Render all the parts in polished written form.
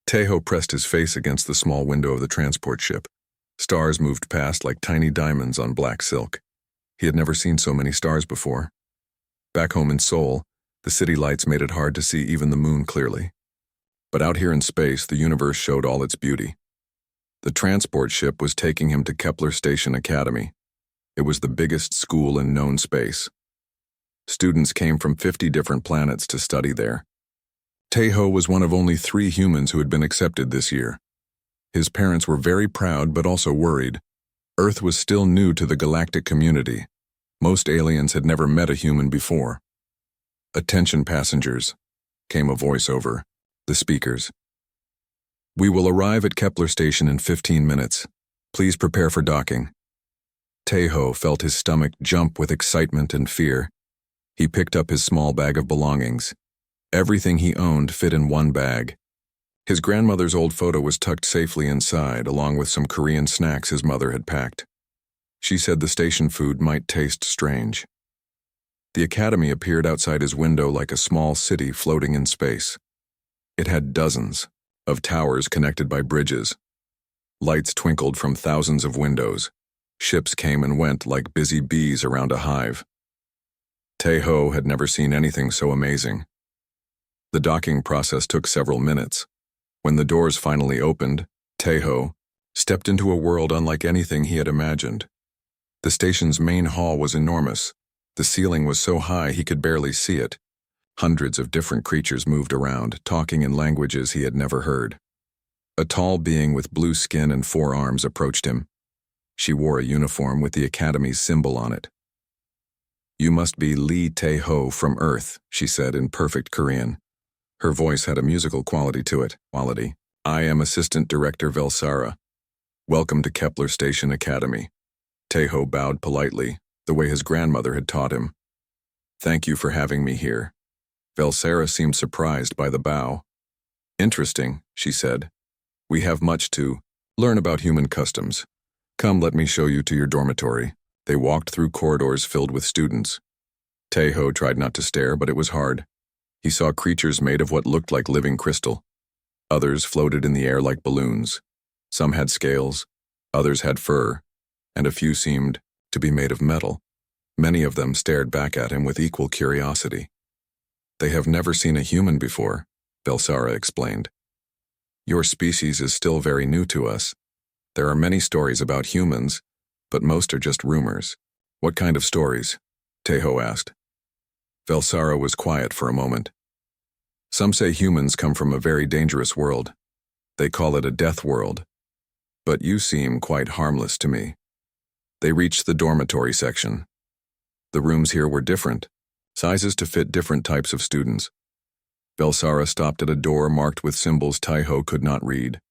Tejo pressed his face against the small window of the transport ship. Stars moved past like tiny diamonds on black silk. He had never seen so many stars before. Back home in Seoul, the city lights made it hard to see even the moon clearly. But out here in space, the universe showed all its beauty. The transport ship was taking him to Kepler Station Academy. It was the biggest school in known space. Students came from 50 different planets to study there. Tejo was one of only 3 humans who had been accepted this year. His parents were very proud but also worried. Earth was still new to the galactic community. Most aliens had never met a human before. "Attention passengers," came a voice over the speakers. "We will arrive at Kepler Station in 15 minutes. Please prepare for docking." Tejo felt his stomach jump with excitement and fear. He picked up his small bag of belongings. Everything he owned fit in one bag. His grandmother's old photo was tucked safely inside, along with some Korean snacks his mother had packed. She said the station food might taste strange. The academy appeared outside his window like a small city floating in space. It had dozens of towers connected by bridges. Lights twinkled from thousands of windows. Ships came and went like busy bees around a hive. Tejo had never seen anything so amazing. The docking process took several minutes. When the doors finally opened, Tejo stepped into a world unlike anything he had imagined. The station's main hall was enormous. The ceiling was so high he could barely see it. Hundreds of different creatures moved around, talking in languages he had never heard. A tall being with blue skin and 4 arms approached him. She wore a uniform with the Academy's symbol on it. "You must be Lee Tae-ho from Earth," she said in perfect Korean. Her voice had a musical quality to it. "I am Assistant Director Velsara. Welcome to Kepler Station Academy." Tejo bowed politely, the way his grandmother had taught him. "Thank you for having me here." Velsara seemed surprised by the bow. "Interesting," she said. "We have much to learn about human customs. Come, let me show you to your dormitory." They walked through corridors filled with students. Tejo tried not to stare, but it was hard. He saw creatures made of what looked like living crystal. Others floated in the air like balloons. Some had scales, others had fur, and a few seemed to be made of metal. Many of them stared back at him with equal curiosity. "They have never seen a human before," Velsara explained. "Your species is still very new to us. There are many stories about humans, but most are just rumors." "What kind of stories?" Tejo asked. Velsara was quiet for a moment. "Some say humans come from a very dangerous world. They call it a death world. But you seem quite harmless to me." They reached the dormitory section. The rooms here were different, sizes to fit different types of students. Velsara stopped at a door marked with symbols Tejo could not read.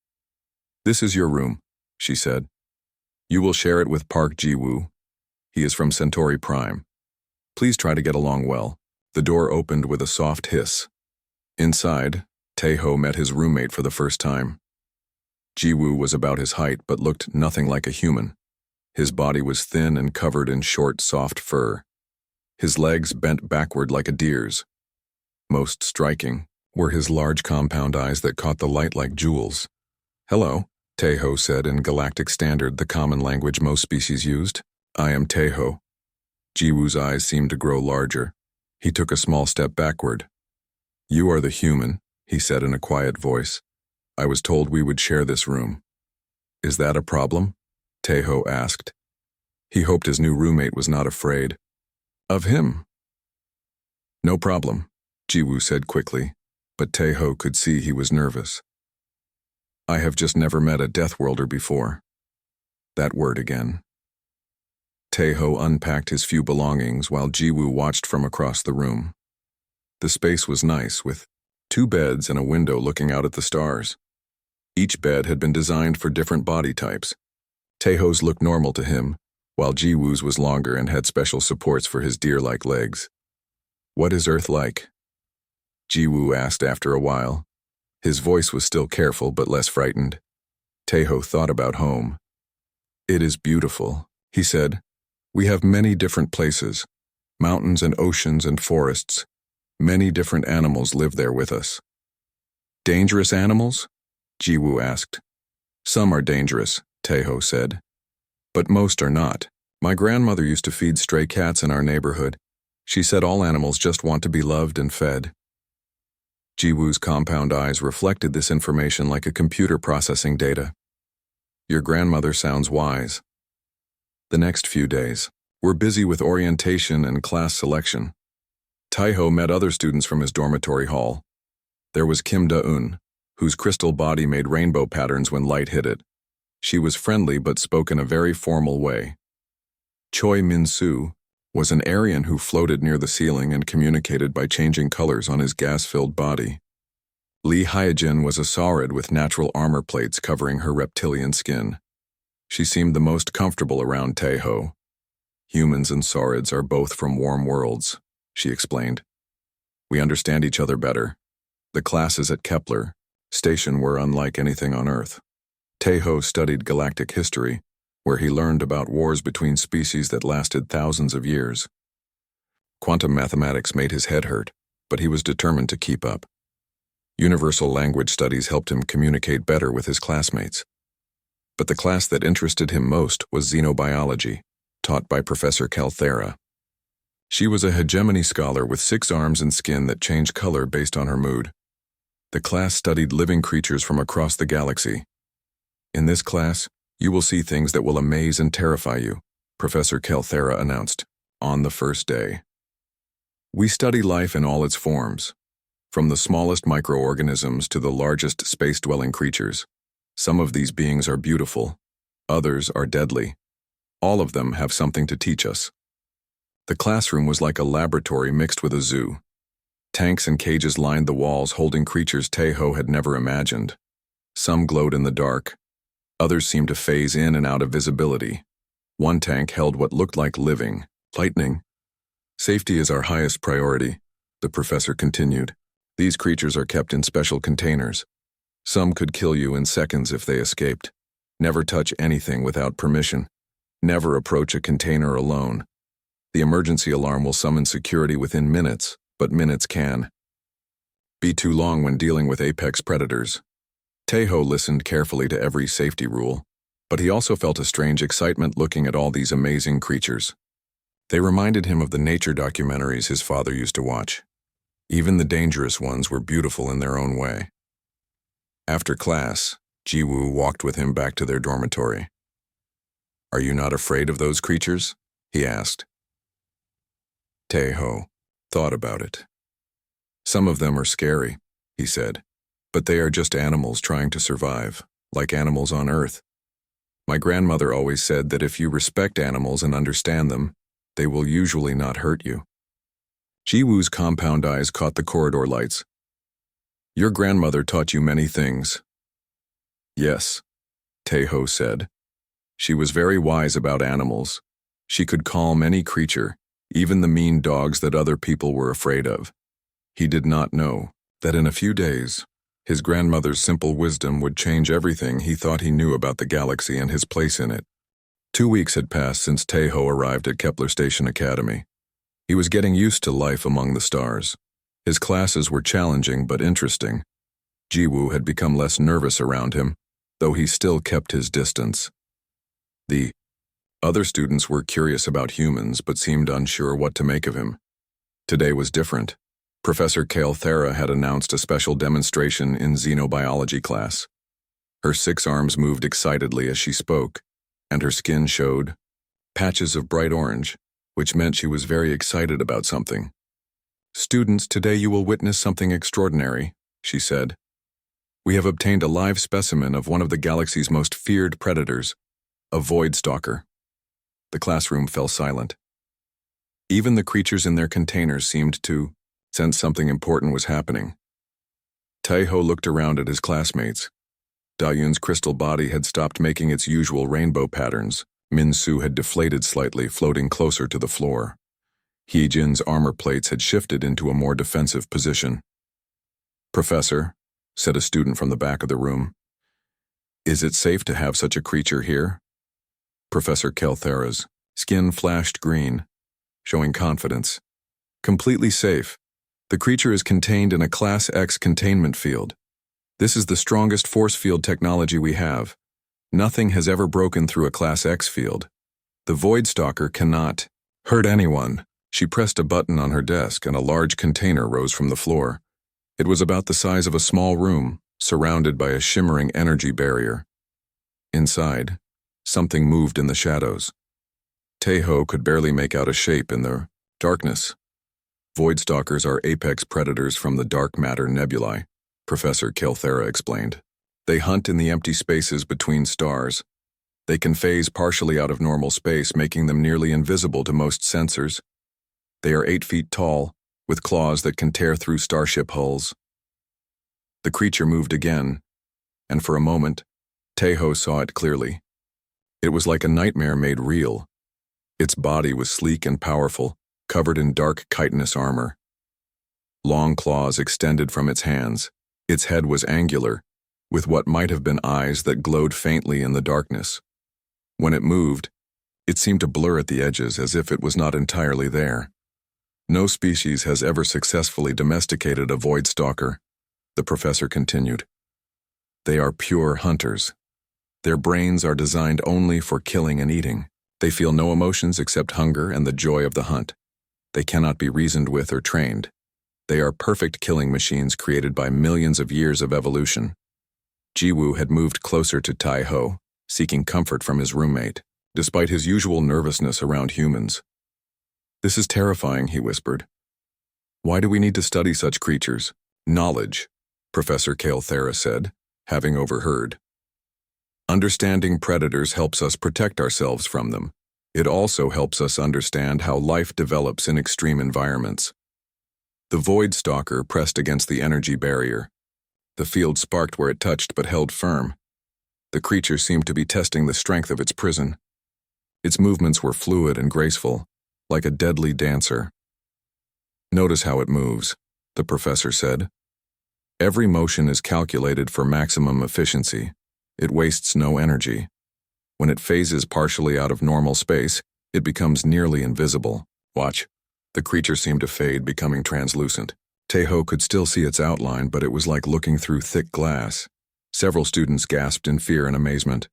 "This is your room," she said. "You will share it with Park Ji-woo. He is from Centauri Prime. Please try to get along well." The door opened with a soft hiss. Inside, Tejo met his roommate for the first time. Ji-woo was about his height but looked nothing like a human. His body was thin and covered in short, soft fur. His legs bent backward like a deer's. Most striking were his large compound eyes that caught the light like jewels. "Hello," Tejo said in Galactic Standard, the common language most species used. "I am Tejo." Ji-woo's eyes seemed to grow larger. He took a small step backward. "You are the human," he said in a quiet voice. "I was told we would share this room." "Is that a problem?" Tejo asked. He hoped his new roommate was not afraid of him. "No problem," Ji-woo said quickly, but Tejo could see he was nervous. "I have just never met a Deathworlder before." That word again. Tejo unpacked his few belongings while Ji-woo watched from across the room. The space was nice, with 2 beds and a window looking out at the stars. Each bed had been designed for different body types. Tejo's looked normal to him, while Ji-woo's was longer and had special supports for his deer-like legs. "What is Earth like?" Ji-woo asked after a while. His voice was still careful but less frightened. Tejo thought about home. "It is beautiful," he said. "We have many different places, mountains and oceans and forests. Many different animals live there with us." "Dangerous animals?" Jiwoo asked. Some are dangerous, Taeho said. But most are not. My grandmother used to feed stray cats in our neighborhood. She said all animals just want to be loved and fed. Jiwoo's compound eyes reflected this information like a computer processing data. Your grandmother sounds wise. The next few days were busy with orientation and class selection. Taeho met other students from his dormitory hall. There was Kim Da-eun, whose crystal body made rainbow patterns when light hit it. She was friendly but spoke in a very formal way. Choi Min-soo was an Aryan who floated near the ceiling and communicated by changing colors on his gas-filled body. Lee Hyejin was a saurid with natural armor plates covering her reptilian skin. She seemed the most comfortable around Taeho. Humans and saurids are both from warm worlds, she explained. We understand each other better. The classes at Kepler Station were unlike anything on Earth. Taeho studied galactic history, where he learned about wars between species that lasted thousands of years. Quantum mathematics made his head hurt, but he was determined to keep up. Universal language studies helped him communicate better with his classmates. But the class that interested him most was xenobiology, taught by Professor Calthera. She was a hegemony scholar with 6 arms and skin that changed color based on her mood. The class studied living creatures from across the galaxy. In this class, you will see things that will amaze and terrify you, Professor Calthera announced, on the first day. We study life in all its forms, from the smallest microorganisms to the largest space-dwelling creatures. Some of these beings are beautiful, others are deadly. All of them have something to teach us. The classroom was like a laboratory mixed with a zoo. Tanks and cages lined the walls holding creatures Taeho had never imagined. Some glowed in the dark. Others seemed to phase in and out of visibility. One tank held what looked like living lightning. Safety is our highest priority, the professor continued. These creatures are kept in special containers. Some could kill you in seconds if they escaped. Never touch anything without permission. Never approach a container alone. The emergency alarm will summon security within minutes, but minutes can be too long when dealing with apex predators. Taeho listened carefully to every safety rule, but he also felt a strange excitement looking at all these amazing creatures. They reminded him of the nature documentaries his father used to watch. Even the dangerous ones were beautiful in their own way. After class, Jiwoo walked with him back to their dormitory. Are you not afraid of those creatures? He asked. Taeho thought about it. Some of them are scary, he said, but they are just animals trying to survive, like animals on Earth. My grandmother always said that if you respect animals and understand them, they will usually not hurt you. Jiwoo's compound eyes caught the corridor lights. Your grandmother taught you many things. Yes, Taeho said. She was very wise about animals. She could calm any creature, even the mean dogs that other people were afraid of. He did not know that in a few days, his grandmother's simple wisdom would change everything he thought he knew about the galaxy and his place in it. 2 weeks had passed since Taeho arrived at Kepler Station Academy. He was getting used to life among the stars. His classes were challenging but interesting. Jiwoo had become less nervous around him, though he still kept his distance. The other students were curious about humans but seemed unsure what to make of him. Today was different. Professor Calthera had announced a special demonstration in xenobiology class. Her 6 arms moved excitedly as she spoke, and her skin showed patches of bright orange, which meant she was very excited about something. Students, today you will witness something extraordinary, she said. We have obtained a live specimen of one of the galaxy's most feared predators, a void stalker. The classroom fell silent. Even the creatures in their containers seemed to sense something important was happening. Taeho looked around at his classmates. Da-eun's crystal body had stopped making its usual rainbow patterns. Min-soo had deflated slightly, floating closer to the floor. Hyejin's armor plates had shifted into a more defensive position. Professor, said a student from the back of the room, is it safe to have such a creature here? Professor Calthera's skin flashed green, showing confidence. Completely safe. The creature is contained in a Class X containment field. This is the strongest force field technology we have. Nothing has ever broken through a Class X field. The Void Stalker cannot hurt anyone. She pressed a button on her desk and a large container rose from the floor. It was about the size of a small room, surrounded by a shimmering energy barrier. Inside, something moved in the shadows. Taeho could barely make out a shape in the darkness. Void Stalkers are apex predators from the dark matter nebulae, Professor Kelthera explained. They hunt in the empty spaces between stars. They can phase partially out of normal space, making them nearly invisible to most sensors. They are 8 feet tall, with claws that can tear through starship hulls. The creature moved again, and for a moment, Taeho saw it clearly. It was like a nightmare made real. Its body was sleek and powerful, covered in dark chitinous armor. Long claws extended from its hands. Its head was angular, with what might have been eyes that glowed faintly in the darkness. When it moved, it seemed to blur at the edges as if it was not entirely there. No species has ever successfully domesticated a Void Stalker, the professor continued. They are pure hunters. Their brains are designed only for killing and eating. They feel no emotions except hunger and the joy of the hunt. They cannot be reasoned with or trained. They are perfect killing machines created by millions of years of evolution. Jiwoo had moved closer to Taeho, seeking comfort from his roommate, despite his usual nervousness around humans. "This is terrifying," he whispered. "Why do we need to study such creatures?" "Knowledge," Professor Kelthera said, having overheard. "Understanding predators helps us protect ourselves from them. It also helps us understand how life develops in extreme environments." The Void Stalker pressed against the energy barrier. The field sparked where it touched but held firm. The creature seemed to be testing the strength of its prison. Its movements were fluid and graceful, like a deadly dancer. "Notice how it moves," the professor said. "Every motion is calculated for maximum efficiency. It wastes no energy. When it phases partially out of normal space, it becomes nearly invisible. Watch." The creature seemed to fade, becoming translucent. Taeho could still see its outline, but it was like looking through thick glass. Several students gasped in fear and amazement.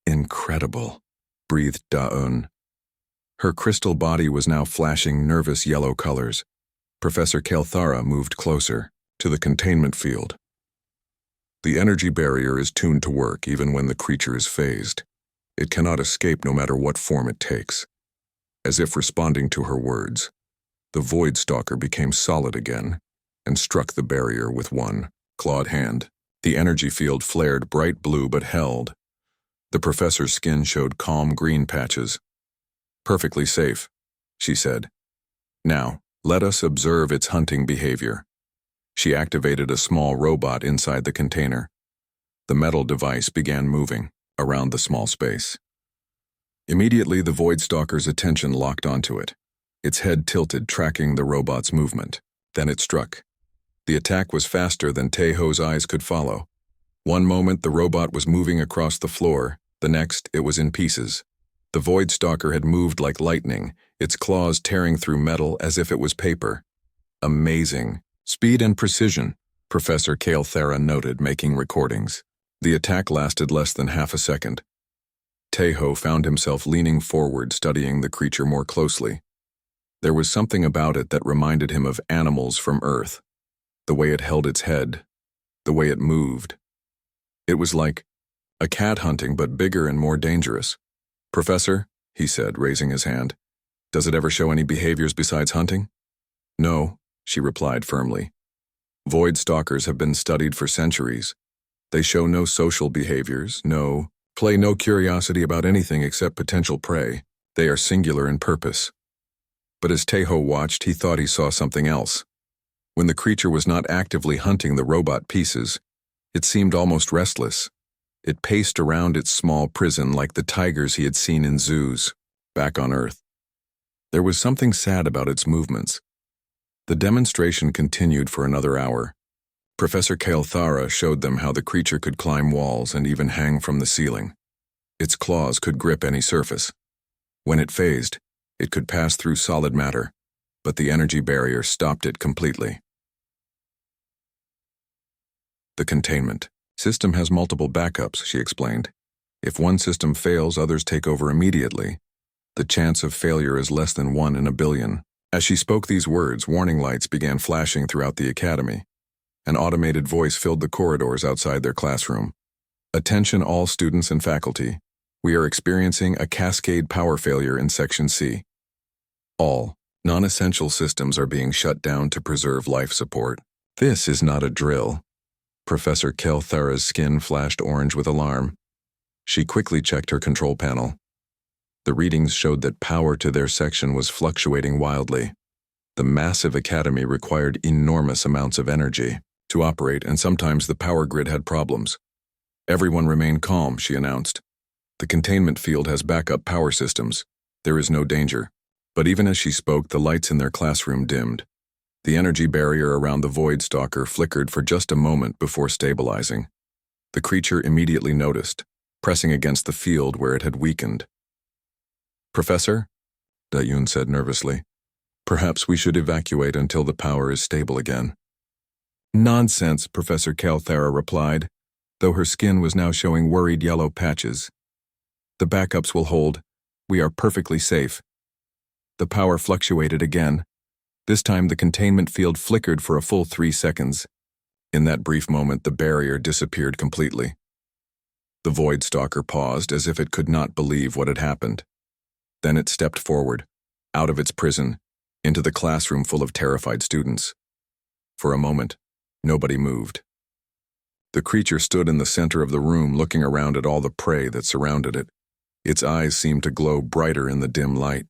"Incredible," breathed Da-eun. Her crystal body was now flashing nervous yellow colors. Professor Kelthara moved closer, to the containment field. "The energy barrier is tuned to work even when the creature is phased. It cannot escape no matter what form it takes." As if responding to her words, the Void Stalker became solid again and struck the barrier with one clawed hand. The energy field flared bright blue but held. The professor's skin showed calm green patches. "Perfectly safe," she said. "Now, let us observe its hunting behavior." She activated a small robot inside the container. The metal device began moving around the small space. Immediately, the Void Stalker's attention locked onto it. Its head tilted, tracking the robot's movement. Then it struck. The attack was faster than Taeho's eyes could follow. One moment, the robot was moving across the floor. The next, it was in pieces. The Void Stalker had moved like lightning, its claws tearing through metal as if it was paper. "Amazing. Speed and precision," Professor Kelthera noted, making recordings. The attack lasted less than half a second. Taeho found himself leaning forward, studying the creature more closely. There was something about it that reminded him of animals from Earth. The way it held its head, the way it moved. It was like a cat hunting, but bigger and more dangerous. "Professor," he said, raising his hand, "does it ever show any behaviors besides hunting?" "No," she replied firmly. "Void Stalkers have been studied for centuries. They show no social behaviors, no curiosity about anything except potential prey. They are singular in purpose." But as Taeho watched, he thought he saw something else. When the creature was not actively hunting the robot pieces, it seemed almost restless. It paced around its small prison like the tigers he had seen in zoos, back on Earth. There was something sad about its movements. The demonstration continued for another hour. Professor Kelthara showed them how the creature could climb walls and even hang from the ceiling. Its claws could grip any surface. When it phased, it could pass through solid matter, but the energy barrier stopped it completely. The containment system has multiple backups, she explained. If one system fails, others take over immediately. The chance of failure is less than 1 in a billion. As she spoke these words, warning lights began flashing throughout the academy. An automated voice filled the corridors outside their classroom. Attention all students and faculty. We are experiencing a cascade power failure in Section C. All non-essential systems are being shut down to preserve life support. This is not a drill. Professor Kelthara's skin flashed orange with alarm. She quickly checked her control panel. The readings showed that power to their section was fluctuating wildly. The massive academy required enormous amounts of energy to operate, and sometimes the power grid had problems. Everyone remain calm, she announced. The containment field has backup power systems. There is no danger. But even as she spoke, the lights in their classroom dimmed. The energy barrier around the Void Stalker flickered for just a moment before stabilizing. The creature immediately noticed, pressing against the field where it had weakened. Professor? Da-Yun said nervously. Perhaps we should evacuate until the power is stable again. Nonsense, Professor Kelthara replied, though her skin was now showing worried yellow patches. The backups will hold. We are perfectly safe. The power fluctuated again. This time the containment field flickered for a full 3 seconds. In that brief moment, the barrier disappeared completely. The Void Stalker paused as if it could not believe what had happened. Then it stepped forward, out of its prison, into the classroom full of terrified students. For a moment, nobody moved. The creature stood in the center of the room, looking around at all the prey that surrounded it. Its eyes seemed to glow brighter in the dim light.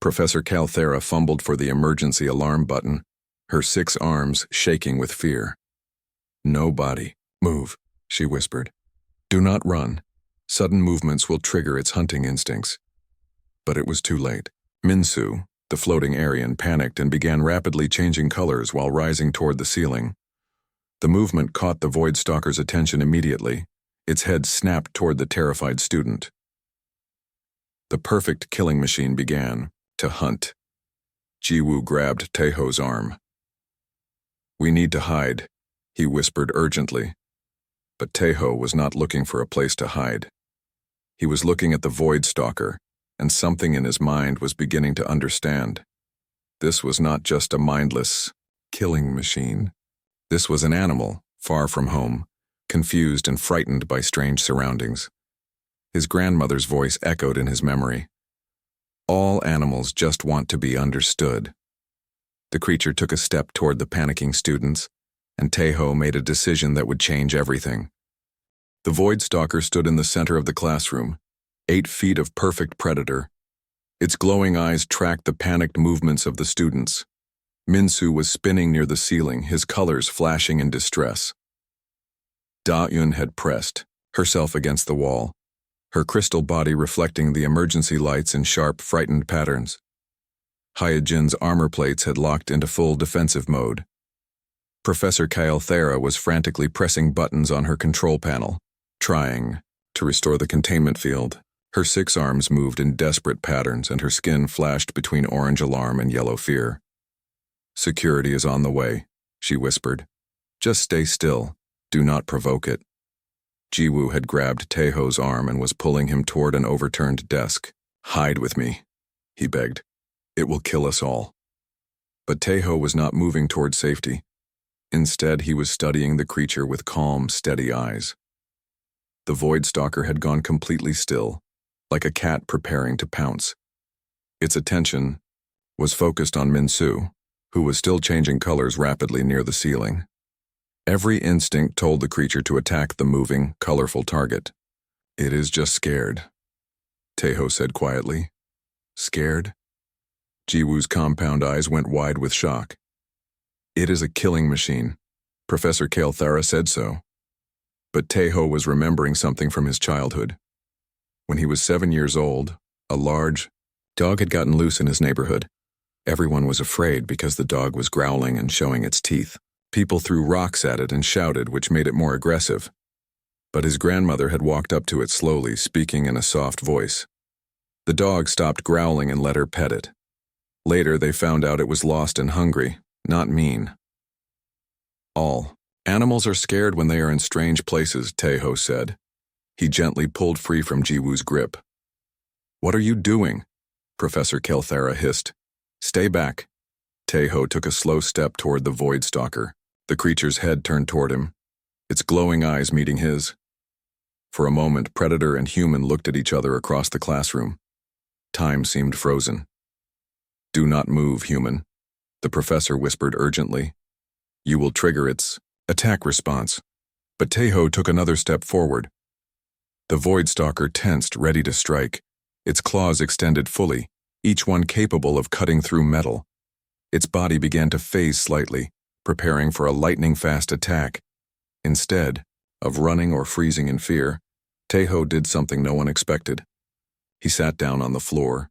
Professor Kelthara fumbled for the emergency alarm button, her 6 arms shaking with fear. Nobody move, she whispered. Do not run. Sudden movements will trigger its hunting instincts. But it was too late. Minsu, the floating Aryan, panicked and began rapidly changing colors while rising toward the ceiling. The movement caught the Void Stalker's attention immediately. Its head snapped toward the terrified student. The perfect killing machine began to hunt. Jiwoo grabbed Taeho's arm. We need to hide, he whispered urgently. But Taeho was not looking for a place to hide. He was looking at the Void Stalker, and something in his mind was beginning to understand. This was not just a mindless killing machine. This was an animal, far from home, confused and frightened by strange surroundings. His grandmother's voice echoed in his memory. All animals just want to be understood. The creature took a step toward the panicking students, and Taeho made a decision that would change everything. The Void Stalker stood in the center of the classroom, 8 feet of perfect predator. Its glowing eyes tracked the panicked movements of the students. Minsu was spinning near the ceiling, his colors flashing in distress. Da-Yun had pressed herself against the wall, her crystal body reflecting the emergency lights in sharp, frightened patterns. Hyojin's armor plates had locked into full defensive mode. Professor Kelthara was frantically pressing buttons on her control panel, trying to restore the containment field. Her 6 arms moved in desperate patterns, and her skin flashed between orange alarm and yellow fear. Security is on the way, she whispered. Just stay still. Do not provoke it. Jiwoo had grabbed Taeho's arm and was pulling him toward an overturned desk. Hide with me, he begged. It will kill us all. But Taeho was not moving toward safety. Instead, he was studying the creature with calm, steady eyes. The Void Stalker had gone completely still, like a cat preparing to pounce. Its attention was focused on Minsu, who was still changing colors rapidly near the ceiling. Every instinct told the creature to attack the moving, colorful target. It is just scared, Taeho said quietly. Scared? Jiwoo's compound eyes went wide with shock. It is a killing machine. Professor Kelthara said so. But Taeho was remembering something from his childhood. When he was 7 years old, a large dog had gotten loose in his neighborhood. Everyone was afraid because the dog was growling and showing its teeth. People threw rocks at it and shouted, which made it more aggressive. But his grandmother had walked up to it slowly, speaking in a soft voice. The dog stopped growling and let her pet it. Later, they found out it was lost and hungry, not mean. All Animals are scared when they are in strange places, Taeho said. He gently pulled free from Jiwoo's grip. What are you doing? Professor Kelthera hissed. Stay back. Taeho took a slow step toward the Void Stalker. The creature's head turned toward him, its glowing eyes meeting his. For a moment, Predator and human looked at each other across the classroom. Time seemed frozen. Do not move, human, the professor whispered urgently. You will trigger its attack response. But Taeho took another step forward. The Void Stalker tensed, ready to strike, its claws extended fully, each one capable of cutting through metal. Its body began to phase slightly, preparing for a lightning-fast attack. Instead of running or freezing in fear, Taeho did something no one expected. He sat down on the floor.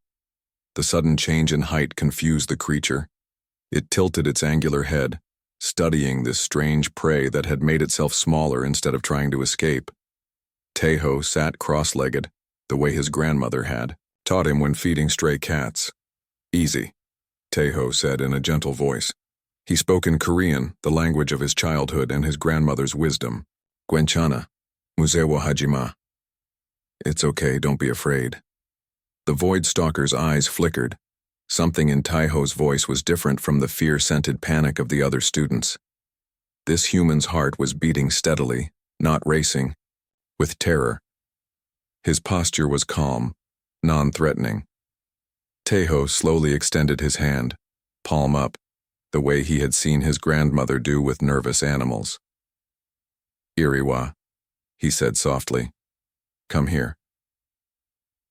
The sudden change in height confused the creature. It tilted its angular head, studying this strange prey that had made itself smaller instead of trying to escape. Taeho sat cross-legged, the way his grandmother had taught him when feeding stray cats. Easy, Taeho said in a gentle voice. He spoke in Korean, the language of his childhood and his grandmother's wisdom. Gwenchana, musewo hajima. It's okay, don't be afraid. The Void Stalker's eyes flickered. Something in Taeho's voice was different from the fear-scented panic of the other students. This human's heart was beating steadily, not racing, with terror. His posture was calm, non-threatening. Taeho slowly extended his hand, palm up, the way he had seen his grandmother do with nervous animals. Iriwa, he said softly. Come here.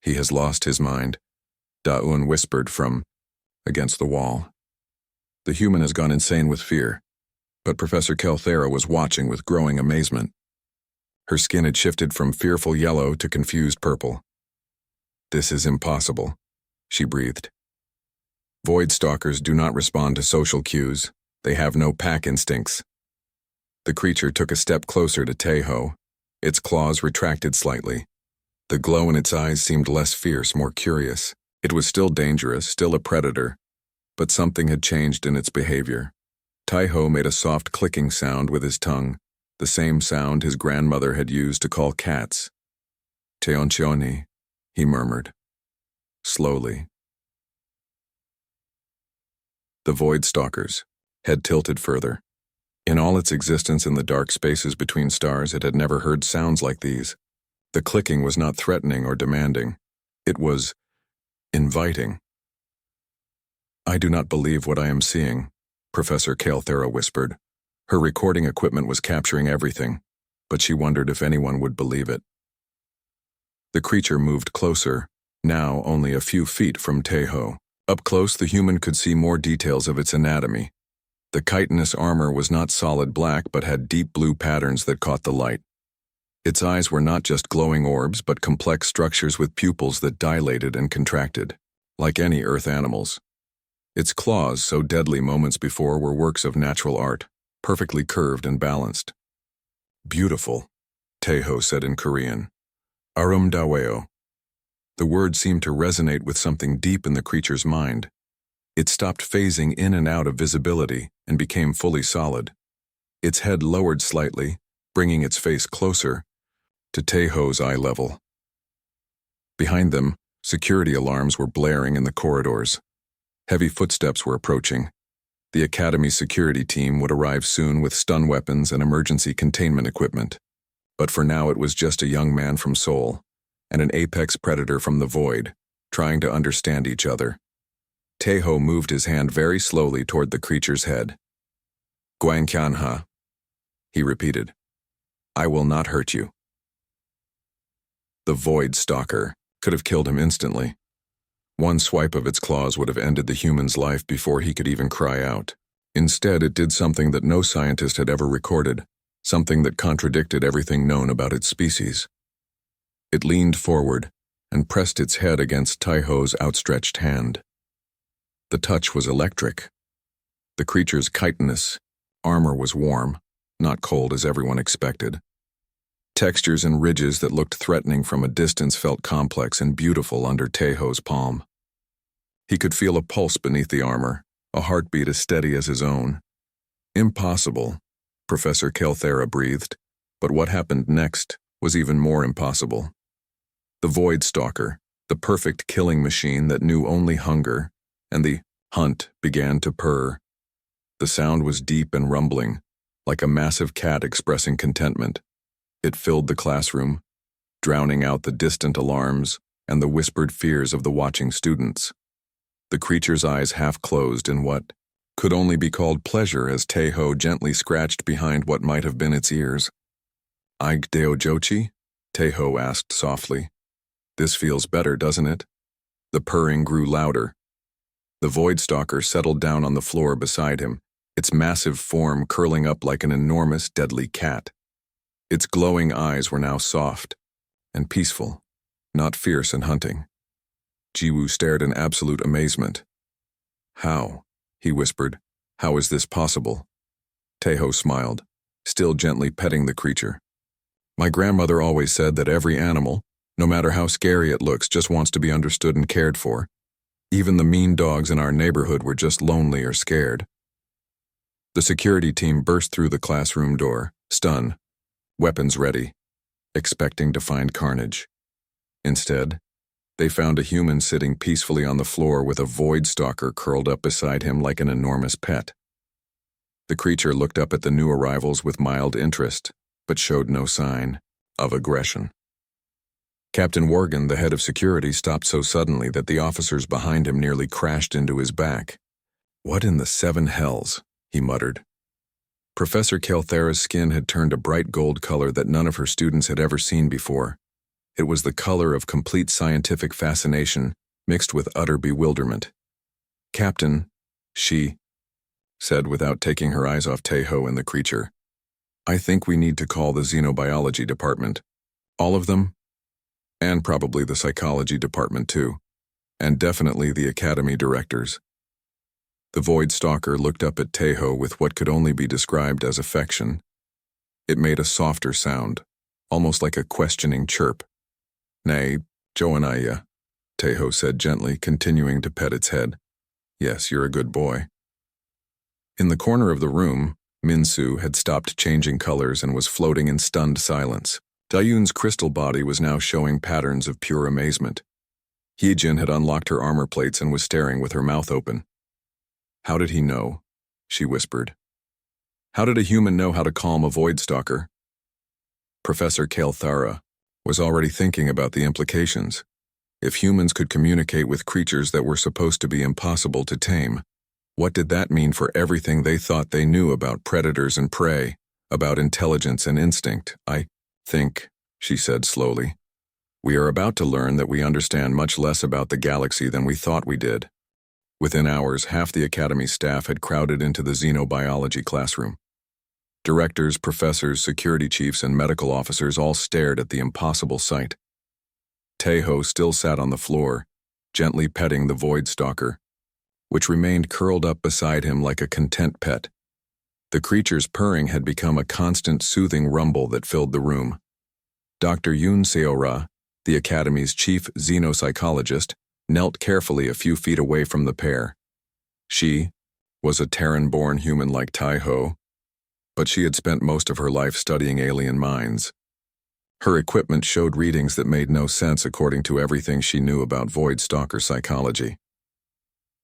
He has lost his mind, Daun whispered from against the wall. The human has gone insane with fear, but Professor Kelthera was watching with growing amazement. Her skin had shifted from fearful yellow to confused purple. This is impossible, she breathed. Void Stalkers do not respond to social cues. They have no pack instincts. The creature took a step closer to Taeho. Its claws retracted slightly. The glow in its eyes seemed less fierce, more curious. It was still dangerous, still a predator, but something had changed in its behavior. Taeho made a soft clicking sound with his tongue, the same sound his grandmother had used to call cats. Cheoncheoni, he murmured. Slowly. The Void Stalker's head tilted further. In all its existence in the dark spaces between stars, it had never heard sounds like these. The clicking was not threatening or demanding. It was inviting. I do not believe what I am seeing, Professor Kelthera whispered. Her recording equipment was capturing everything, but she wondered if anyone would believe it. The creature moved closer, now only a few feet from Taeho. Up close, the human could see more details of its anatomy. The chitinous armor was not solid black but had deep blue patterns that caught the light. Its eyes were not just glowing orbs but complex structures with pupils that dilated and contracted, like any Earth animals. Its claws, so deadly moments before, were works of natural art, perfectly curved and balanced. Beautiful, Taeho said in Korean. Arum daweo. The word seemed to resonate with something deep in the creature's mind. It stopped phasing in and out of visibility and became fully solid. Its head lowered slightly, bringing its face closer to Taeho's eye level. Behind them, security alarms were blaring in the corridors. Heavy footsteps were approaching. The Academy's security team would arrive soon with stun weapons and emergency containment equipment. But for now it was just a young man from Seoul and an apex predator from the void, trying to understand each other. Taeho moved his hand very slowly toward the creature's head. Gwankyanha, he repeated. I will not hurt you. The Void Stalker could have killed him instantly. One swipe of its claws would have ended the human's life before he could even cry out. Instead, it did something that no scientist had ever recorded, something that contradicted everything known about its species. It leaned forward and pressed its head against Taeho's outstretched hand. The touch was electric. The creature's chitinous armor was warm, not cold as everyone expected. Textures and ridges that looked threatening from a distance felt complex and beautiful under Taeho's palm. He could feel a pulse beneath the armor, a heartbeat as steady as his own. Impossible, Professor Kelthera breathed, but what happened next was even more impossible. The Void Stalker, the perfect killing machine that knew only hunger, and the hunt began to purr. The sound was deep and rumbling, like a massive cat expressing contentment. It filled the classroom, drowning out the distant alarms and the whispered fears of the watching students. The creature's eyes half closed in what could only be called pleasure as Teho gently scratched behind what might have been its ears. "Aig deo jochi?" Teho asked softly. "This feels better, doesn't it?" The purring grew louder. The Void Stalker settled down on the floor beside him, its massive form curling up like an enormous, deadly cat. Its glowing eyes were now soft and peaceful, not fierce and hunting. Jiwoo stared in absolute amazement. "How?" he whispered. "How is this possible?" Teho smiled, still gently petting the creature. "My grandmother always said that every animal, no matter how scary it looks, just wants to be understood and cared for. Even the mean dogs in our neighborhood were just lonely or scared." The security team burst through the classroom door, stunned, weapons ready, expecting to find carnage. Instead, they found a human sitting peacefully on the floor with a Void Stalker curled up beside him like an enormous pet. The creature looked up at the new arrivals with mild interest, but showed no sign of aggression. Captain Worgen, the head of security, stopped so suddenly that the officers behind him nearly crashed into his back. "What in the seven hells?" he muttered. Professor Kelthera's skin had turned a bright gold color that none of her students had ever seen before. It was the color of complete scientific fascination mixed with utter bewilderment. "Captain," she said without taking her eyes off Teho and the creature, "I think we need to call the xenobiology department. All of them? And probably the psychology department too. And definitely the academy directors." The Void Stalker looked up at Teho with what could only be described as affection. It made a softer sound, almost like a questioning chirp. "Nay, Joanaya," Teho said gently, continuing to pet its head. "Yes, you're a good boy." In the corner of the room, Minsu had stopped changing colors and was floating in stunned silence. Dayun's crystal body was now showing patterns of pure amazement. Heejin had unlocked her armor plates and was staring with her mouth open. "How did he know?" she whispered. "How did a human know how to calm a Void Stalker?" Professor Kelthera was already thinking about the implications. If humans could communicate with creatures that were supposed to be impossible to tame, what did that mean for everything they thought they knew about predators and prey, about intelligence and instinct? "I think," she said slowly, "we are about to learn that we understand much less about the galaxy than we thought we did." Within hours, half the academy staff had crowded into the xenobiology classroom. Directors, professors, security chiefs, and medical officers all stared at the impossible sight. Teho still sat on the floor, gently petting the Void Stalker, which remained curled up beside him like a content pet. The creature's purring had become a constant soothing rumble that filled the room. Dr. Yoon Seora, the Academy's chief xenopsychologist, knelt carefully a few feet away from the pair. She was a Terran-born human like Taiho, but she had spent most of her life studying alien minds. Her equipment showed readings that made no sense according to everything she knew about Void Stalker psychology.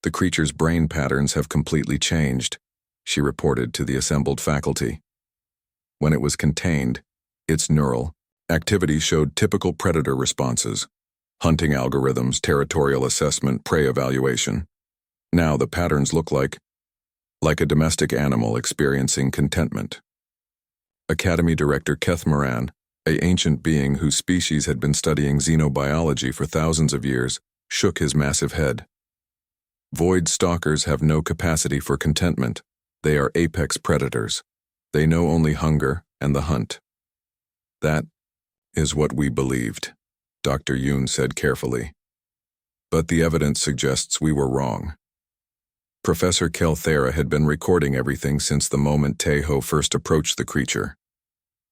"The creature's brain patterns have completely changed," she reported to the assembled faculty. When it was contained, its neural activity showed typical predator responses: hunting algorithms, territorial assessment, prey evaluation. Now the patterns look like a domestic animal experiencing contentment. Academy Director Keth Moran, an ancient being whose species had been studying xenobiology for thousands of years, shook his massive head. "Void Stalkers have no capacity for contentment. They are apex predators. They know only hunger and the hunt." "That is what we believed," Dr. Yoon said carefully. "But the evidence suggests we were wrong." Professor Kelthera had been recording everything since the moment Teho first approached the creature.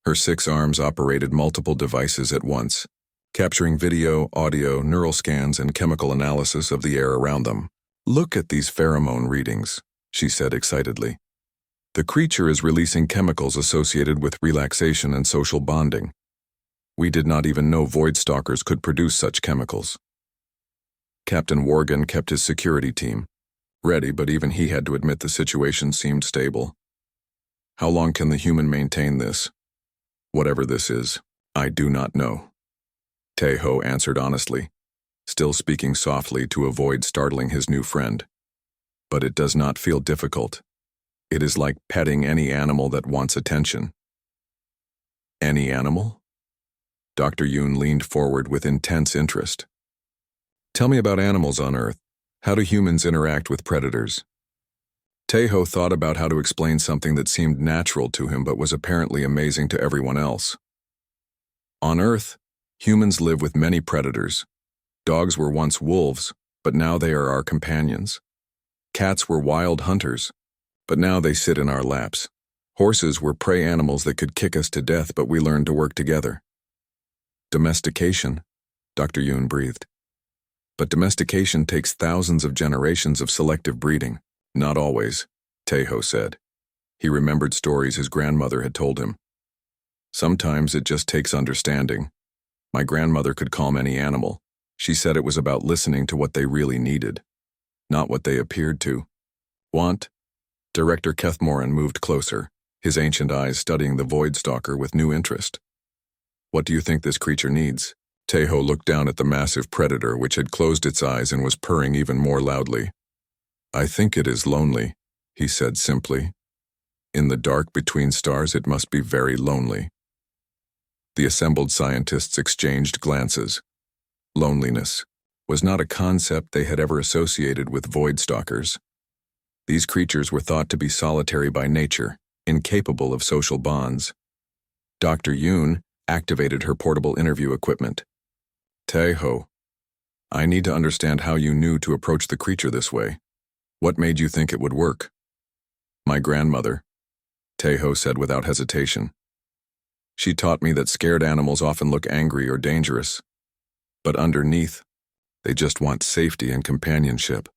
Her 6 arms operated multiple devices at once, capturing video, audio, neural scans, and chemical analysis of the air around them. "Look at these pheromone readings," she said excitedly. The creature is releasing chemicals associated with relaxation and social bonding. We did not even know void stalkers could produce such chemicals. Captain Worgen kept his security team ready, but even he had to admit the situation seemed stable. How long can the human maintain this? Whatever this is, I do not know. Taeho answered honestly, still speaking softly to avoid startling his new friend. But it does not feel difficult. It is like petting any animal that wants attention. Any animal? Dr. Yoon leaned forward with intense interest. Tell me about animals on Earth. How do humans interact with predators? Taeho thought about how to explain something that seemed natural to him but was apparently amazing to everyone else. On Earth, humans live with many predators. Dogs were once wolves, but now they are our companions. Cats were wild hunters, but now they sit in our laps. Horses were prey animals that could kick us to death, but we learned to work together. Domestication, Dr. Yoon breathed. But domestication takes thousands of generations of selective breeding. Not always, Taeho said. He remembered stories his grandmother had told him. Sometimes it just takes understanding. My grandmother could calm any animal. She said it was about listening to what they really needed, not what they appeared to want. Director Kethmoran moved closer, his ancient eyes studying the Void Stalker with new interest. What do you think this creature needs? Taeho looked down at the massive predator which had closed its eyes and was purring even more loudly. I think it is lonely, he said simply. In the dark between stars it must be very lonely. The assembled scientists exchanged glances. Loneliness was not a concept they had ever associated with void stalkers. These creatures were thought to be solitary by nature, incapable of social bonds. Dr. Yoon activated her portable interview equipment. Taeho, I need to understand how you knew to approach the creature this way. What made you think it would work? My grandmother, Taeho said without hesitation. She taught me that scared animals often look angry or dangerous, but underneath, they just want safety and companionship.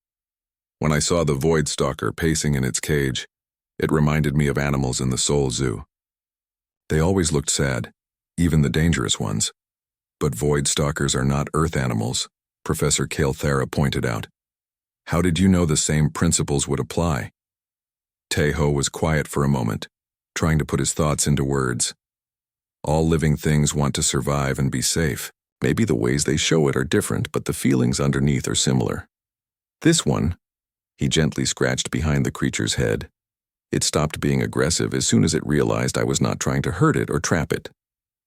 When I saw the void stalker pacing in its cage, it reminded me of animals in the Seoul Zoo. They always looked sad, even the dangerous ones. But void stalkers are not Earth animals, Professor Kalthera pointed out. How did you know the same principles would apply? Taeho was quiet for a moment, trying to put his thoughts into words. All living things want to survive and be safe. Maybe the ways they show it are different, but the feelings underneath are similar. This one, he gently scratched behind the creature's head. It stopped being aggressive as soon as it realized I was not trying to hurt it or trap it.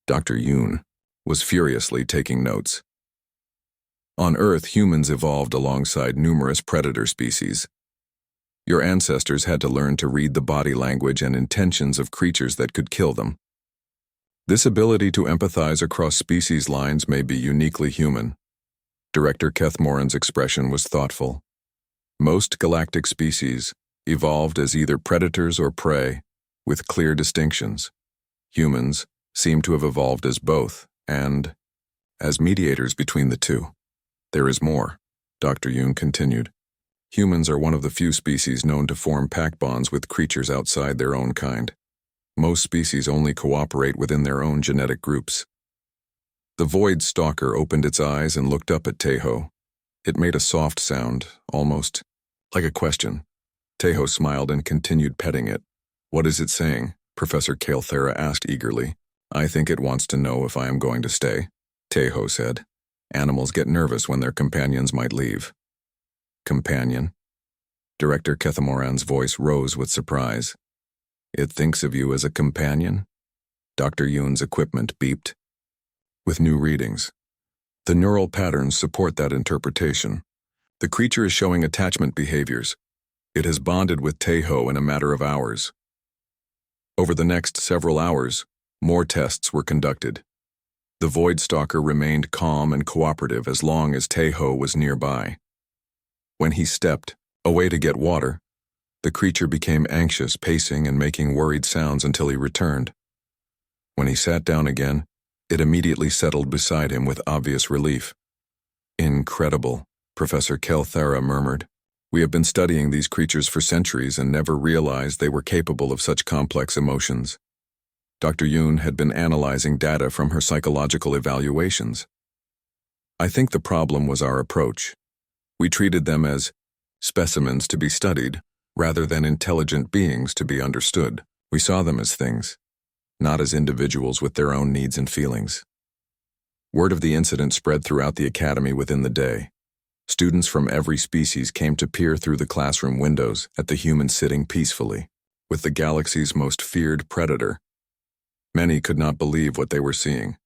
Dr. Yoon was furiously taking notes. On Earth, humans evolved alongside numerous predator species. Your ancestors had to learn to read the body language and intentions of creatures that could kill them. This ability to empathize across species lines may be uniquely human. Director Kethmoran's expression was thoughtful. Most galactic species evolved as either predators or prey, with clear distinctions. Humans seem to have evolved as both, and as mediators between the two. There is more, Dr. Yoon continued. Humans are one of the few species known to form pack bonds with creatures outside their own kind. Most species only cooperate within their own genetic groups. The void stalker opened its eyes and looked up at Taeho. It made a soft sound, almost like a question. Taeho smiled and continued petting it. What is it saying? Professor Kalthera asked eagerly. I think it wants to know if I am going to stay, Taeho said. Animals get nervous when their companions might leave. Companion? Director Kethmoran's voice rose with surprise. It thinks of you as a companion? Dr. Yoon's equipment beeped. With new readings. The neural patterns support that interpretation. The creature is showing attachment behaviors. It has bonded with Taeho in a matter of hours. Over the next several hours, more tests were conducted. The void stalker remained calm and cooperative as long as Taeho was nearby. When he stepped away to get water, the creature became anxious, pacing and making worried sounds until he returned. When he sat down again, it immediately settled beside him with obvious relief. Incredible, Professor Kalthera murmured. We have been studying these creatures for centuries and never realized they were capable of such complex emotions. Dr. Yoon had been analyzing data from her psychological evaluations. I think the problem was our approach. We treated them as specimens to be studied, rather than intelligent beings to be understood. We saw them as things, not as individuals with their own needs and feelings. Word of the incident spread throughout the academy within the day. Students from every species came to peer through the classroom windows at the humans sitting peacefully, with the galaxy's most feared predator. Many could not believe what they were seeing.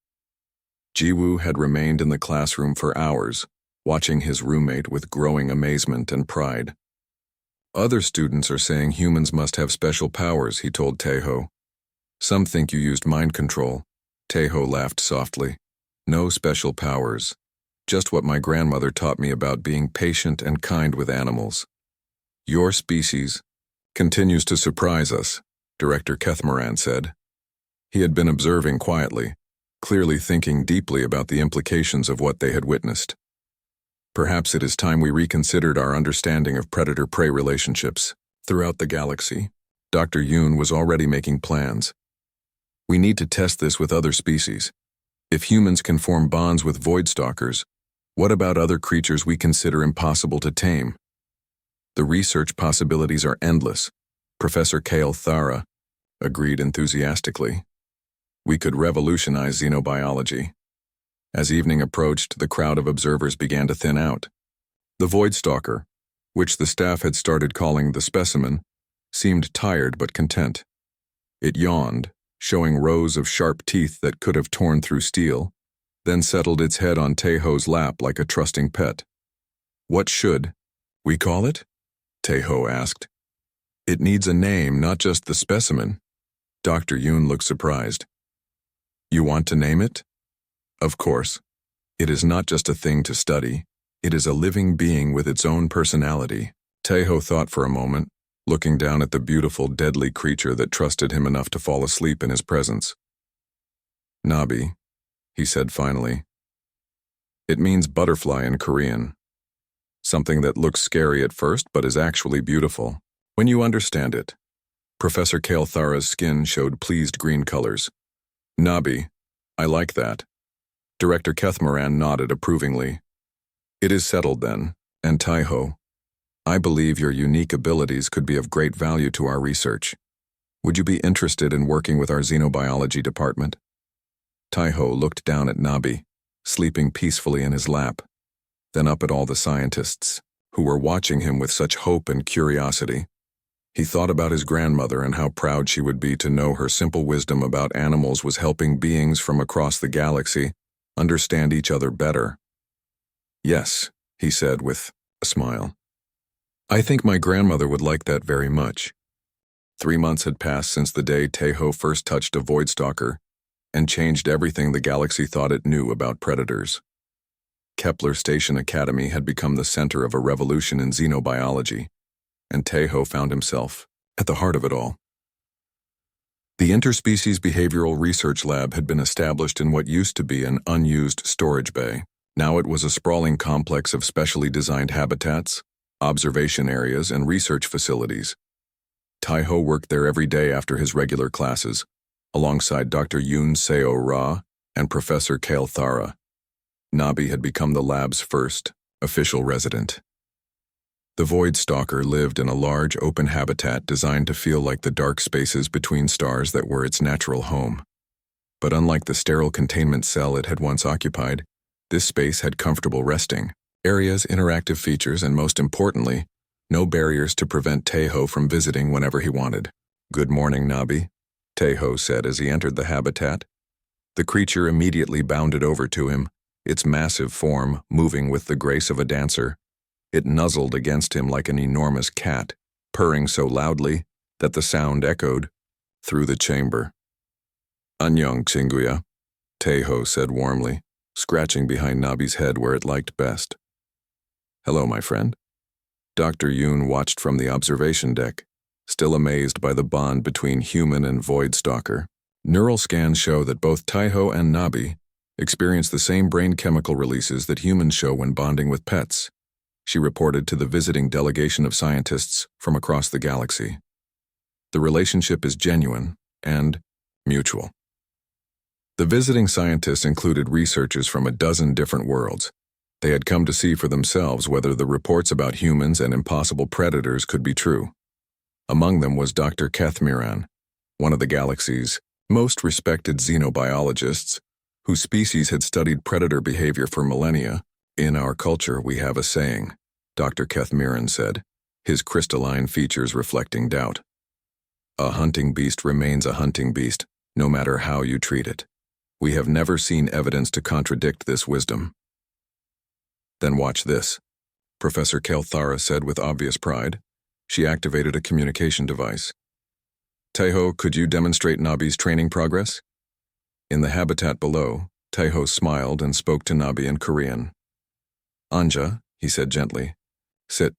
Jiwoo had remained in the classroom for hours, watching his roommate with growing amazement and pride. Other students are saying humans must have special powers, he told Taeho. Some think you used mind control. Taeho laughed softly. No special powers. Just what my grandmother taught me about being patient and kind with animals. Your species continues to surprise us, Director Kethmoran said. He had been observing quietly, clearly thinking deeply about the implications of what they had witnessed. Perhaps it is time we reconsidered our understanding of predator-prey relationships. Throughout the galaxy, Dr. Yoon was already making plans. We need to test this with other species. If humans can form bonds with voidstalkers, what about other creatures we consider impossible to tame? The research possibilities are endless, Professor Kale Thara agreed enthusiastically. We could revolutionize xenobiology. As evening approached, the crowd of observers began to thin out. The voidstalker, which the staff had started calling the specimen, seemed tired but content. It yawned, showing rows of sharp teeth that could have torn through steel, then settled its head on Taeho's lap like a trusting pet. What should we call it? Taeho asked. It needs a name, not just the specimen. Dr. Yoon looked surprised. You want to name it? Of course. It is not just a thing to study. It is a living being with its own personality. Taeho thought for a moment, looking down at the beautiful, deadly creature that trusted him enough to fall asleep in his presence. Nabi, he said finally. It means butterfly in Korean. Something that looks scary at first but is actually beautiful when you understand it. Professor Kale Thara's skin showed pleased green colors. Nabi, I like that. Director Kethmoran nodded approvingly. It is settled then, and Taeho, I believe your unique abilities could be of great value to our research. Would you be interested in working with our xenobiology department? Taeho looked down at Nabi, sleeping peacefully in his lap, then up at all the scientists, who were watching him with such hope and curiosity. He thought about his grandmother and how proud she would be to know her simple wisdom about animals was helping beings from across the galaxy understand each other better. Yes, he said with a smile. I think my grandmother would like that very much. 3 months had passed since the day Taeho first touched a voidstalker and changed everything the galaxy thought it knew about predators. Kepler Station Academy had become the center of a revolution in xenobiology, and Taeho found himself at the heart of it all. The Interspecies Behavioral Research Lab had been established in what used to be an unused storage bay. Now it was a sprawling complex of specially designed habitats, observation areas, and research facilities. Taeho worked there every day after his regular classes, alongside Dr. Yoon Seo Ra and Professor Kale Thara. Nabi had become the lab's first official resident. The Voidstalker lived in a large open habitat designed to feel like the dark spaces between stars that were its natural home. But unlike the sterile containment cell it had once occupied, this space had comfortable resting areas, interactive features, and most importantly, no barriers to prevent Taeho from visiting whenever he wanted. Good morning, Nabi, Taeho said as he entered the habitat. The creature immediately bounded over to him, its massive form moving with the grace of a dancer. It nuzzled against him like an enormous cat, purring so loudly that the sound echoed through the chamber. Annyeong, Chinguya, Taeho said warmly, scratching behind Nabi's head where it liked best. Hello, my friend. Dr. Yoon watched from the observation deck, still amazed by the bond between human and voidstalker. Neural scans show that both Taeho and Nabi experience the same brain chemical releases that humans show when bonding with pets. she reported to the visiting delegation of scientists from across the galaxy. The relationship is genuine and mutual. The visiting scientists included researchers from a dozen different worlds. They had come to see for themselves whether the reports about humans and impossible predators could be true. Among them was Dr. Kethmiran, one of the galaxy's most respected xenobiologists, whose species had studied predator behavior for millennia. "In our culture, we have a saying," Dr. Kethmiran said, his crystalline features reflecting doubt. "A hunting beast remains a hunting beast, no matter how you treat it. We have never seen evidence to contradict this wisdom." "Then watch this," Professor Kelthara said with obvious pride. She activated a communication device. "Taiho, could you demonstrate Nabi's training progress?" In the habitat below, Taiho smiled and spoke to Nabi in Korean. "Anja," he said gently. "Sit."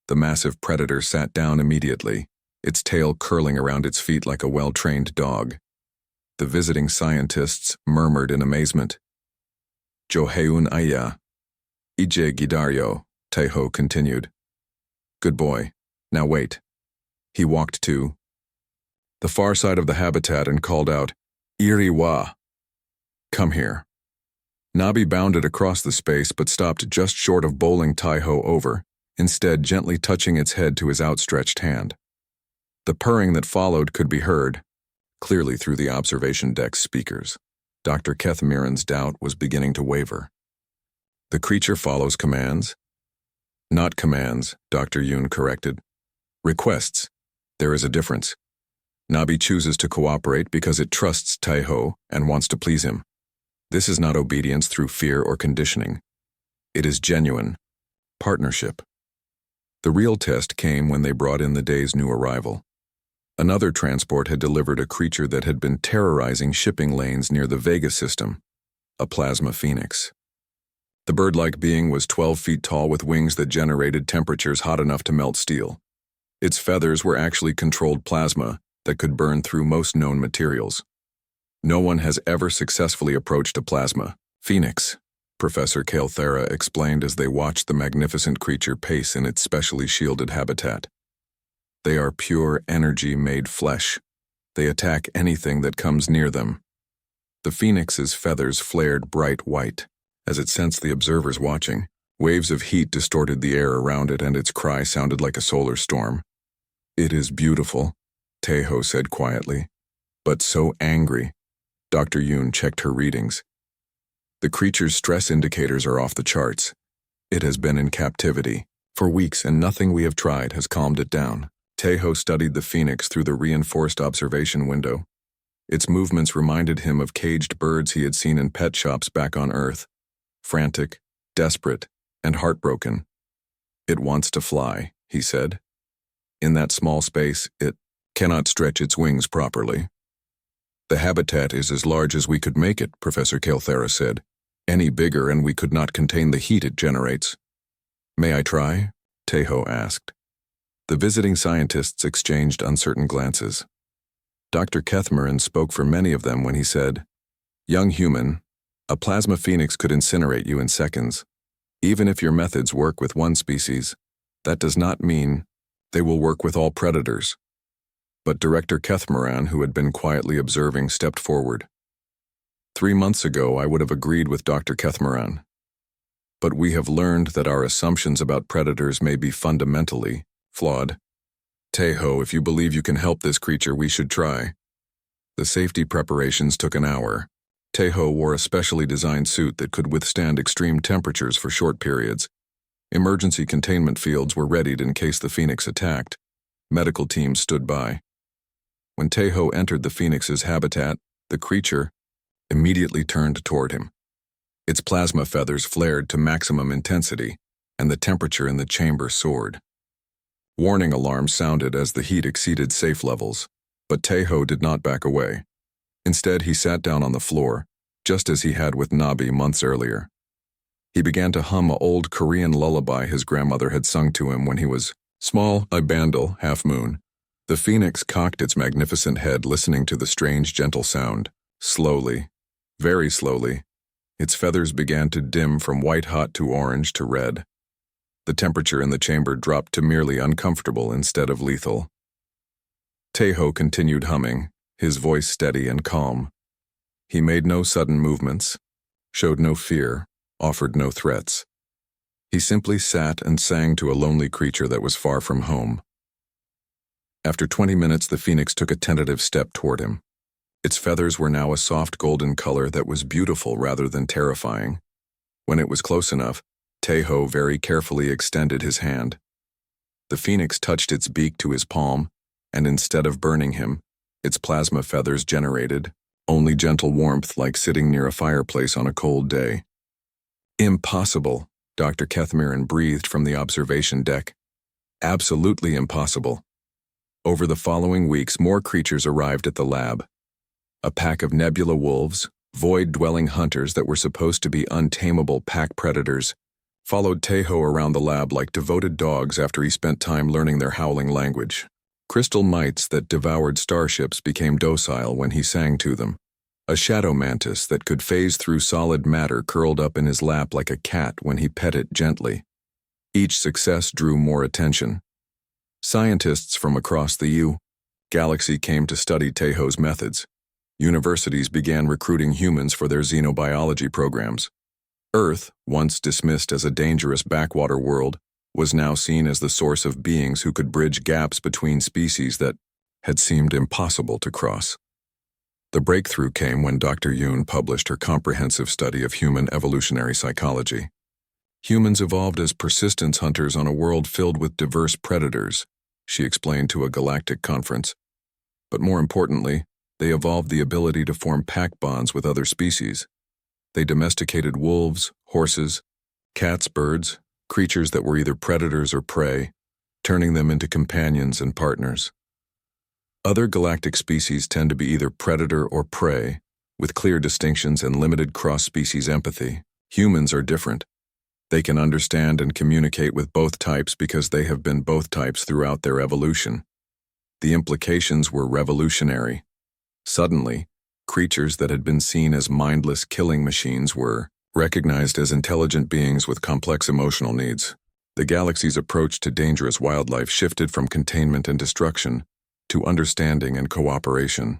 The massive predator sat down immediately, its tail curling around its feet like a well-trained dog. The visiting scientists murmured in amazement. "Joheun Aya. Ije Gidario," Taiho continued. "Good boy. Now wait." He walked to the far side of the habitat and called out, "Iri wa. Come here." Nabi bounded across the space but stopped just short of bowling Taiho over, instead gently touching its head to his outstretched hand. The purring that followed could be heard, clearly through the observation deck's speakers. Dr. Kethmiran's doubt was beginning to waver. "The creature follows commands?" "Not commands," Dr. Yoon corrected. "Requests. There is a difference. Nabi chooses to cooperate because it trusts Taiho and wants to please him. This is not obedience through fear or conditioning. It is genuine partnership." The real test came when they brought in the day's new arrival. Another transport had delivered a creature that had been terrorizing shipping lanes near the Vega system, a plasma phoenix. The bird-like being was 12 feet tall with wings that generated temperatures hot enough to melt steel. Its feathers were actually controlled plasma that could burn through most known materials. No one has ever successfully approached a plasma phoenix, Professor Kelthara explained as they watched the magnificent creature pace in its specially shielded habitat. "They are pure energy-made flesh. They attack anything that comes near them." The phoenix's feathers flared bright white. As it sensed the observers watching, waves of heat distorted the air around it and its cry sounded like a solar storm. "It is beautiful," Taiho said quietly, "but so angry." Dr. Yoon checked her readings. "The creature's stress indicators are off the charts. It has been in captivity for weeks and nothing we have tried has calmed it down." Taiho studied the phoenix through the reinforced observation window. Its movements reminded him of caged birds he had seen in pet shops back on Earth. Frantic, desperate, and heartbroken. "It wants to fly," he said. "In that small space, it cannot stretch its wings properly." "The habitat is as large as we could make it," Professor Kelthara said. "Any bigger and we could not contain the heat it generates." "May I try?" Taiho asked. The visiting scientists exchanged uncertain glances. Dr. Kethmiran spoke for many of them when he said, "Young human, a plasma phoenix could incinerate you in seconds. Even if your methods work with one species, that does not mean they will work with all predators." But Director Kethmiran, who had been quietly observing, stepped forward. 3 months ago, I would have agreed with Dr. Kethmiran. But we have learned that our assumptions about predators may be fundamentally flawed. Taiho, if you believe you can help this creature, we should try. The safety preparations took an hour. Taiho wore a specially designed suit that could withstand extreme temperatures for short periods. Emergency containment fields were readied in case the phoenix attacked. Medical teams stood by. When Taiho entered the phoenix's habitat, the creature immediately turned toward him. Its plasma feathers flared to maximum intensity, and the temperature in the chamber soared. Warning alarms sounded as the heat exceeded safe levels, but Taiho did not back away. Instead, he sat down on the floor, just as he had with Nabi months earlier. He began to hum an old Korean lullaby his grandmother had sung to him when he was small, a bandle, half-moon. The phoenix cocked its magnificent head, listening to the strange, gentle sound. Slowly, very slowly, its feathers began to dim from white-hot to orange to red. The temperature in the chamber dropped to merely uncomfortable instead of lethal. Tejo continued humming, his voice steady and calm. He made no sudden movements, showed no fear, offered no threats. He simply sat and sang to a lonely creature that was far from home. After 20 minutes, the phoenix took a tentative step toward him. Its feathers were now a soft golden color that was beautiful rather than terrifying. When it was close enough, Tejo very carefully extended his hand. The phoenix touched its beak to his palm, and instead of burning him, its plasma feathers generated only gentle warmth, like sitting near a fireplace on a cold day. Impossible, Dr. Kethmiran breathed from the observation deck. Absolutely impossible. Over the following weeks, more creatures arrived at the lab. A pack of nebula wolves, void-dwelling hunters that were supposed to be untamable pack predators, followed Tejo around the lab like devoted dogs after he spent time learning their howling language. Crystal mites that devoured starships became docile when he sang to them. A shadow mantis that could phase through solid matter curled up in his lap like a cat when he pet it gently. Each success drew more attention. Scientists from across the galaxy came to study Tejo's methods. Universities began recruiting humans for their xenobiology programs. Earth, once dismissed as a dangerous backwater world, was now seen as the source of beings who could bridge gaps between species that had seemed impossible to cross. The breakthrough came when Dr. Yoon published her comprehensive study of human evolutionary psychology. Humans evolved as persistence hunters on a world filled with diverse predators, she explained to a galactic conference. But more importantly, they evolved the ability to form pack bonds with other species. They domesticated wolves, horses, cats, birds, creatures that were either predators or prey, turning them into companions and partners. Other galactic species tend to be either predator or prey, with clear distinctions and limited cross-species empathy. Humans are different. They can understand and communicate with both types because they have been both types throughout their evolution. The implications were revolutionary. Suddenly, creatures that had been seen as mindless killing machines were recognized as intelligent beings with complex emotional needs. The galaxy's approach to dangerous wildlife shifted from containment and destruction to understanding and cooperation.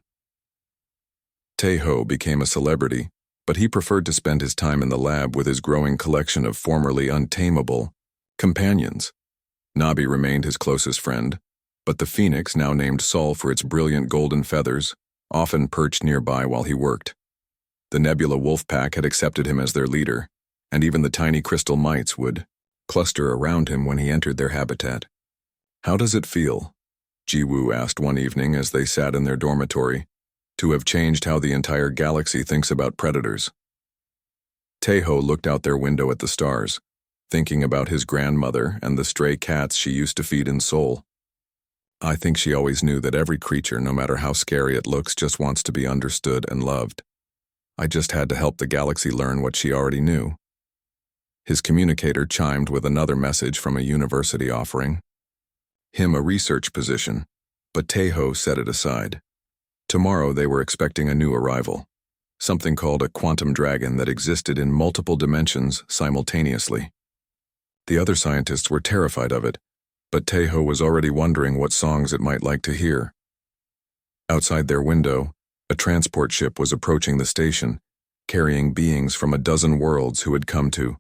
Tejo became a celebrity, but he preferred to spend his time in the lab with his growing collection of formerly untamable companions. Nabi remained his closest friend, but the phoenix, now named Sol for its brilliant golden feathers, often perched nearby while he worked. The nebula wolf pack had accepted him as their leader, and even the tiny crystal mites would cluster around him when he entered their habitat. "How does it feel?" Jiwoo asked one evening as they sat in their dormitory, "to have changed how the entire galaxy thinks about predators?" Tejo looked out their window at the stars, thinking about his grandmother and the stray cats she used to feed in Seoul. "I think she always knew that every creature, no matter how scary it looks, just wants to be understood and loved. I just had to help the galaxy learn what she already knew." His communicator chimed with another message from a university offering him a research position, but Tejo set it aside. Tomorrow they were expecting a new arrival, something called a quantum dragon that existed in multiple dimensions simultaneously. The other scientists were terrified of it, but Tejo was already wondering what songs it might like to hear. Outside their window, a transport ship was approaching the station, carrying beings from a dozen worlds who had come to